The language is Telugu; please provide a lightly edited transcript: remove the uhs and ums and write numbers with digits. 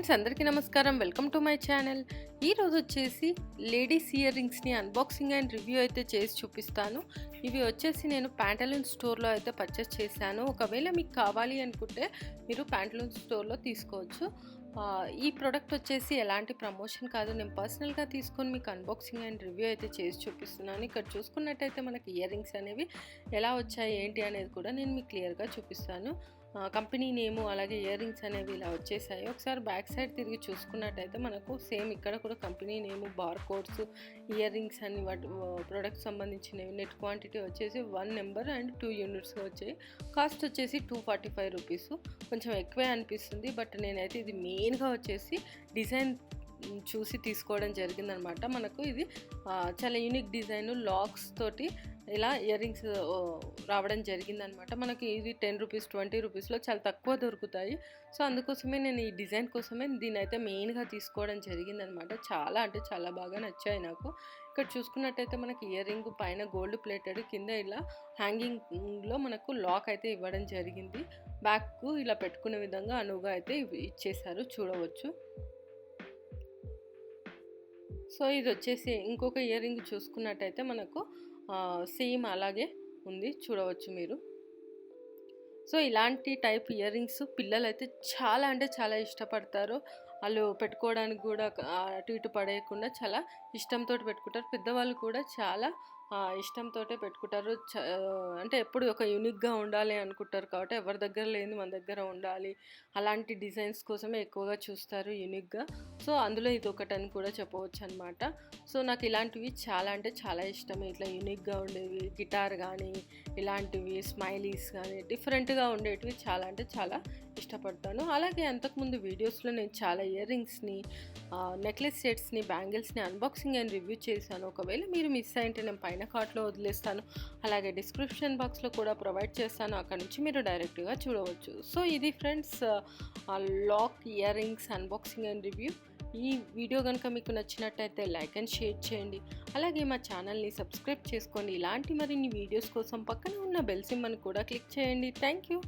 ఫ్రెండ్స్ అందరికీ నమస్కారం. Welcome to my channel. ఈరోజు వచ్చేసి లేడీస్ ఇయర్ రింగ్స్ని అన్బాక్సింగ్ అండ్ రివ్యూ అయితే చేసి చూపిస్తాను. ఇవి వచ్చేసి నేను ప్యాంటలూన్స్ స్టోర్లో అయితే పర్చేస్ చేశాను. ఒకవేళ మీకు కావాలి అనుకుంటే మీరు ప్యాంటలూన్స్ స్టోర్లో తీసుకోవచ్చు. ఈ ప్రోడక్ట్ వచ్చేసి ఎలాంటి ప్రమోషన్ కాదు, నేను పర్సనల్గా తీసుకొని మీకు అన్బాక్సింగ్ అండ్ రివ్యూ అయితే చేసి చూపిస్తున్నాను. ఇక్కడ చూసుకున్నట్టయితే మనకి ఇయర్ రింగ్స్ అనేవి ఎలా వచ్చాయి ఏంటి అనేది కూడా నేను మీకు క్లియర్గా చూపిస్తాను. కంపెనీ నేము అలాగే ఇయర్ రింగ్స్ అనేవి ఇలా వచ్చేసాయి. ఒకసారి బ్యాక్ సైడ్ తిరిగి చూసుకున్నట్టయితే మనకు సేమ్ ఇక్కడ కూడా కంపెనీ నేము, బార్ కోడ్స్, ఇయర్ రింగ్స్ అన్ని వాటి ప్రోడక్ట్ సంబంధించినవి. నెట్ క్వాంటిటీ వచ్చేసి 1 నెంబర్ అండ్ 2 యూనిట్స్గా వచ్చాయి. కాస్ట్ వచ్చేసి 245 రూపీస్. కొంచెం ఎక్కువే అనిపిస్తుంది, బట్ నేనైతే ఇది మెయిన్గా వచ్చేసి డిజైన్ చూసి తీసుకోవడం జరిగిందనమాట. మనకు ఇది చాలా యూనిక్ డిజైన్, లాక్స్ తోటి ఇలా ఇయర్ రింగ్స్ రావడం జరిగిందనమాట. మనకి ఇది 10 రూపీస్ 20 రూపీస్లో చాలా తక్కువ దొరుకుతాయి. సో అందుకోసమే నేను ఈ డిజైన్ కోసమే దీని అయితే మెయిన్గా తీసుకోవడం జరిగిందనమాట. చాలా అంటే చాలా బాగా నచ్చాయి నాకు. ఇక్కడ చూసుకున్నట్టయితే మనకి ఇయర్ రింగ్ పైన గోల్డ్ ప్లేటెడ్, కింద ఇలా హ్యాంగింగ్లో మనకు లాక్ అయితే ఇవ్వడం జరిగింది. బ్యాక్ ఇలా పెట్టుకునే విధంగా అనువుగా అయితే ఇచ్చేసారు, చూడవచ్చు. సో ఇది వచ్చేసి ఇంకొక ఇయర్ రింగ్ చూసుకున్నట్టయితే మనకు సేమ్ అలాగే ఉంది, చూడవచ్చు మీరు. సో ఇలాంటి టైప్ ఇయర్ రింగ్స్ పిల్లలు అయితే చాలా అంటే చాలా ఇష్టపడతారు. వాళ్ళు పెట్టుకోవడానికి కూడా అటు ఇటు పడేయకుండా చాలా ఇష్టంతో పెట్టుకుంటారు. పెద్దవాళ్ళు కూడా చాలా ఇష్టంతో పెట్టుకుంటారు. అంటే ఎప్పుడు ఒక యూనిక్గా ఉండాలి అనుకుంటారు కాబట్టి ఎవరి దగ్గర లేని మన దగ్గర ఉండాలి, అలాంటి డిజైన్స్ కోసమే ఎక్కువగా చూస్తారు యూనిక్గా. సో అందులో ఇది ఒకటని కూడా చెప్పవచ్చు అనమాట. సో నాకు ఇలాంటివి చాలా అంటే చాలా ఇష్టం. ఇట్లా యూనిక్గా ఉండేవి, గిటార్ కానీ ఇలాంటివి, స్మైలీస్ కానీ డిఫరెంట్గా ఉండేటివి చాలా అంటే చాలా ఇష్టపడతాను. అలాగే అంతకుముందు వీడియోస్లో నేను చాలా ఇయర్ రింగ్స్ని, నెక్లెస్ సెట్స్ని, బ్యాంగిల్స్ని అన్బాక్సింగ్ అండ్ రివ్యూ చేశాను. ఒకవేళ మీరు మిస్ అయింటే నేను పైన కార్ట్లో వదిలేస్తాను, అలాగే డిస్క్రిప్షన్ బాక్స్లో కూడా ప్రొవైడ్ చేస్తాను, అక్కడ నుంచి మీరు డైరెక్ట్గా చూడవచ్చు. సో ఇది friends lock earrings unboxing and review. ఈ వీడియో కనుక మీకు నచ్చినట్టయితే లైక్ అండ్ షేర్ చేయండి. అలాగే మా ఛానల్ని సబ్స్క్రైబ్ చేసుకోండి. ఇలాంటి మరిన్ని వీడియోస్ కోసం పక్కన ఉన్న బెల్ సింబల్ని కూడా క్లిక్ చేయండి. Thank you.